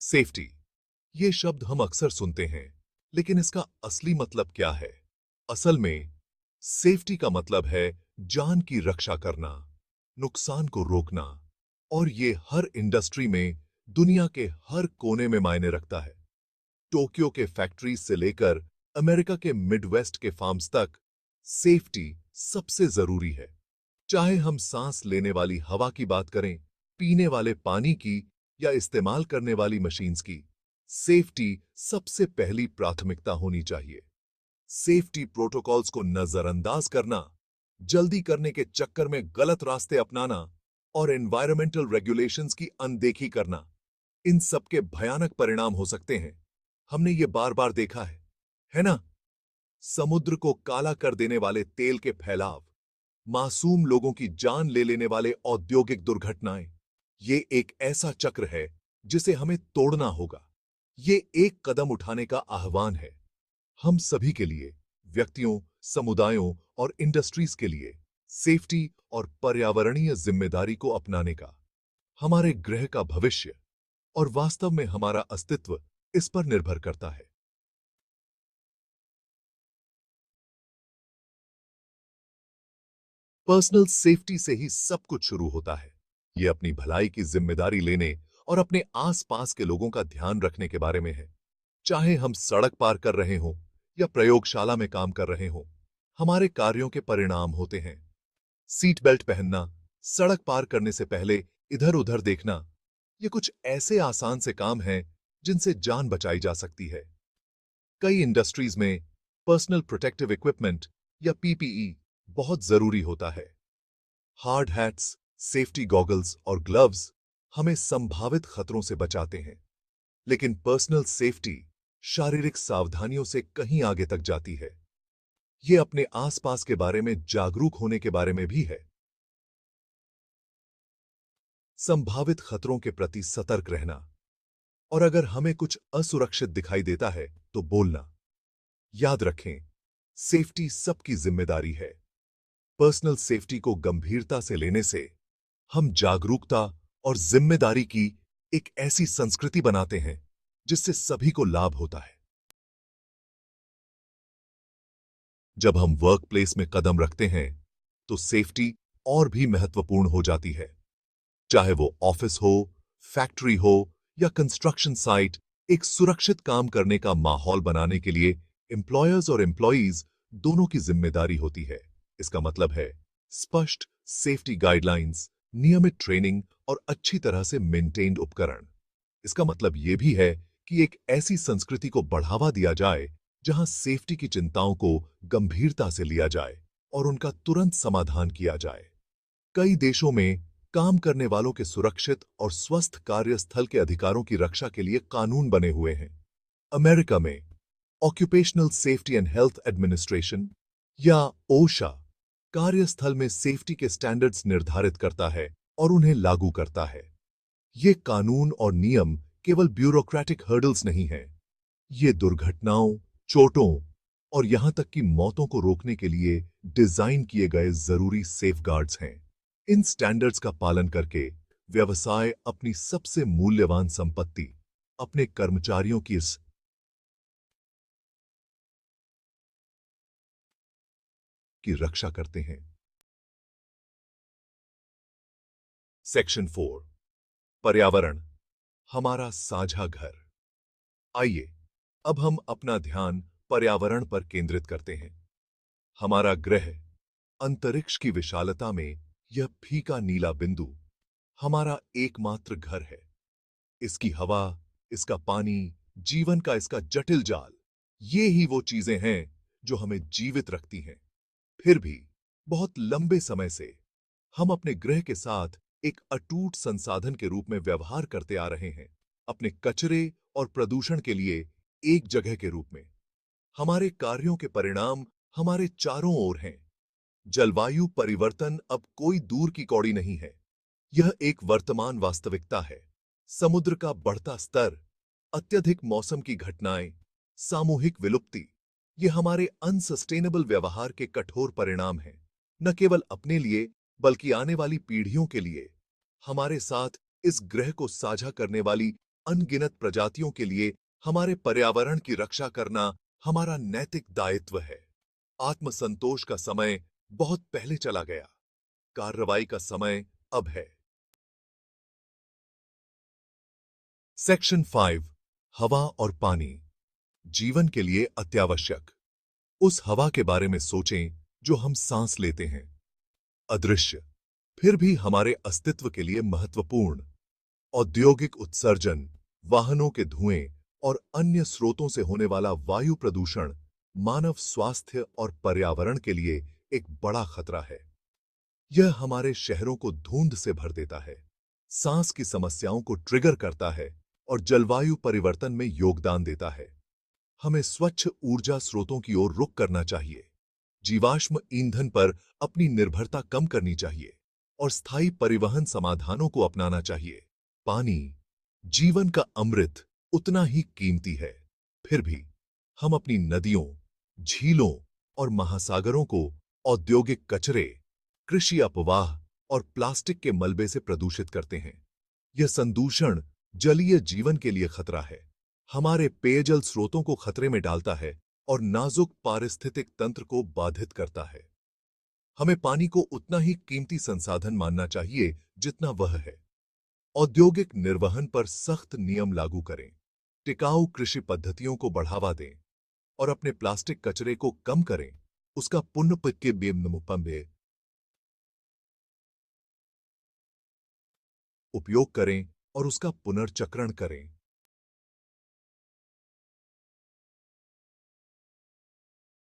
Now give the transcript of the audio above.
Safety, ये शब्द हम अक्सर सुनते हैं, लेकिन इसका असली मतलब क्या है? असल में सेफ्टी का मतलब है जान की रक्षा करना, नुकसान को रोकना, और ये हर इंडस्ट्री में दुनिया के हर कोने में मायने रखता है। टोक्यो के फैक्ट्रीज से लेकर अमेरिका के मिडवेस्ट के फार्म्स तक सेफ्टी सबसे जरूरी है। चाहे हम सांस लेने वाली हवा की बात करें, पीने वाले पानी की, या इस्तेमाल करने वाली मशीन्स की, सेफ्टी सबसे पहली प्राथमिकता होनी चाहिए। सेफ्टी प्रोटोकॉल्स को नजरअंदाज करना, जल्दी करने के चक्कर में गलत रास्ते अपनाना और एनवायरमेंटल रेगुलेशंस की अनदेखी करना, इन सबके भयानक परिणाम हो सकते हैं। हमने ये बार बार देखा है ना? समुद्र को काला कर देने वाले तेल के फैलाव, मासूम लोगों की जान ले लेने वाले औद्योगिक दुर्घटनाएं, ये एक ऐसा चक्र है जिसे हमें तोड़ना होगा। ये एक कदम उठाने का आह्वान है हम सभी के लिए, व्यक्तियों, समुदायों और इंडस्ट्रीज के लिए, सेफ्टी और पर्यावरणीय जिम्मेदारी को अपनाने का। हमारे ग्रह का भविष्य और वास्तव में हमारा अस्तित्व इस पर निर्भर करता है। पर्सनल सेफ्टी से ही सब कुछ शुरू होता है। ये अपनी भलाई की जिम्मेदारी लेने और अपने आसपास के लोगों का ध्यान रखने के बारे में है। चाहे हम सड़क पार कर रहे हों या प्रयोगशाला में काम कर रहे हों, हमारे कार्यों के परिणाम होते हैं। सीट बेल्ट पहनना, सड़क पार करने से पहले इधर उधर देखना, ये कुछ ऐसे आसान से काम हैं जिनसे जान बचाई जा सकती है। कई इंडस्ट्रीज में पर्सनल प्रोटेक्टिव इक्विपमेंट या पीपीई बहुत जरूरी होता है। हार्ड हैट्स, सेफ्टी गॉगल्स और ग्लव्स हमें संभावित खतरों से बचाते हैं। लेकिन पर्सनल सेफ्टी शारीरिक सावधानियों से कहीं आगे तक जाती है। ये अपने आसपास के बारे में जागरूक होने के बारे में भी है। संभावित खतरों के प्रति सतर्क रहना, और अगर हमें कुछ असुरक्षित दिखाई देता है तो बोलना। याद रखें, सेफ्टी सबकी जिम्मेदारी है। पर्सनल सेफ्टी को गंभीरता से लेने से हम जागरूकता और जिम्मेदारी की एक ऐसी संस्कृति बनाते हैं जिससे सभी को लाभ होता है। जब हम वर्क प्लेस में कदम रखते हैं तो सेफ्टी और भी महत्वपूर्ण हो जाती है। चाहे वो ऑफिस हो, फैक्ट्री हो या कंस्ट्रक्शन साइट, एक सुरक्षित काम करने का माहौल बनाने के लिए एम्प्लॉयर्स और एम्प्लॉयज दोनों की जिम्मेदारी होती है। इसका मतलब है स्पष्ट सेफ्टी गाइडलाइंस, नियमित ट्रेनिंग और अच्छी तरह से मेंटेन्ड उपकरण। इसका मतलब यह भी है कि एक ऐसी संस्कृति को बढ़ावा दिया जाए जहां सेफ्टी की चिंताओं को गंभीरता से लिया जाए और उनका तुरंत समाधान किया जाए। कई देशों में काम करने वालों के सुरक्षित और स्वस्थ कार्यस्थल के अधिकारों की रक्षा के लिए कानून बने हुए हैं। अमेरिका में occupational safety and health administration या ओशा कार्यस्थल में सेफ्टी के स्टैंडर्ड्स निर्धारित करता है और उन्हें लागू करता है। ये कानून और नियम केवल ब्यूरोक्रेटिक हर्डल्स नहीं हैं। ये दुर्घटनाओं, चोटों और यहां तक कि मौतों को रोकने के लिए डिजाइन किए गए जरूरी सेफगार्ड्स हैं। इन स्टैंडर्ड्स का पालन करके व्यवसाय अपनी सबसे मूल्यवान संपत्ति, अपने कर्मचारियों की रक्षा करते हैं। सेक्शन 4, पर्यावरण, हमारा साझा घर। आइए अब हम अपना ध्यान पर्यावरण पर केंद्रित करते हैं। हमारा ग्रह, अंतरिक्ष की विशालता में यह फीका नीला बिंदु, हमारा एकमात्र घर है। इसकी हवा, इसका पानी, जीवन का इसका जटिल जाल, ये ही वो चीजें हैं जो हमें जीवित रखती हैं। फिर भी बहुत लंबे समय से हम अपने ग्रह के साथ एक अटूट संसाधन के रूप में व्यवहार करते आ रहे हैं, अपने कचरे और प्रदूषण के लिए एक जगह के रूप में। हमारे कार्यों के परिणाम हमारे चारों ओर हैं। जलवायु परिवर्तन अब कोई दूर की कौड़ी नहीं है, यह एक वर्तमान वास्तविकता है। समुद्र का बढ़ता स्तर, अत्यधिक मौसम की घटनाएं, सामूहिक विलुप्ति, ये हमारे अनसस्टेनेबल व्यवहार के कठोर परिणाम हैं। न केवल अपने लिए बल्कि आने वाली पीढ़ियों के लिए। हमारे साथ इस ग्रह को साझा करने वाली अनगिनत प्रजातियों के लिए हमारे पर्यावरण की रक्षा करना हमारा नैतिक दायित्व है। आत्मसंतोष का समय बहुत पहले चला गया। कार्रवाई का समय अब है। सेक्शन 5 हवा और पानी जीवन के लिए अत्यावश्यक। उस हवा के बारे में सोचें जो हम सांस लेते हैं। अदृश्य, फिर भी हमारे अस्तित्व के लिए महत्वपूर्ण। औद्योगिक उत्सर्जन, वाहनों के धुएं और अन्य स्रोतों से होने वाला वायु प्रदूषण मानव स्वास्थ्य और पर्यावरण के लिए एक बड़ा खतरा है। यह हमारे शहरों को धुंध से भर देता है, सांस की समस्याओं को ट्रिगर करता है और जलवायु परिवर्तन में योगदान देता है। हमें स्वच्छ ऊर्जा स्रोतों की ओर रुख करना चाहिए, जीवाश्म ईंधन पर अपनी निर्भरता कम करनी चाहिए और स्थायी परिवहन समाधानों को अपनाना चाहिए। पानी, जीवन का अमृत, उतना ही कीमती है। फिर भी हम अपनी नदियों, झीलों और महासागरों को औद्योगिक कचरे, कृषि अपवाह और प्लास्टिक के मलबे से प्रदूषित करते हैं। यह संदूषण जलीय जीवन के लिए खतरा है, हमारे पेयजल स्रोतों को खतरे में डालता है और नाजुक पारिस्थितिक तंत्र को बाधित करता है। हमें पानी को उतना ही कीमती संसाधन मानना चाहिए जितना वह है। औद्योगिक निर्वहन पर सख्त नियम लागू करें, टिकाऊ कृषि पद्धतियों को बढ़ावा दें और अपने प्लास्टिक कचरे को कम करें। उसका पुनः उपयोग करें और उसका पुनर्चक्रण करें।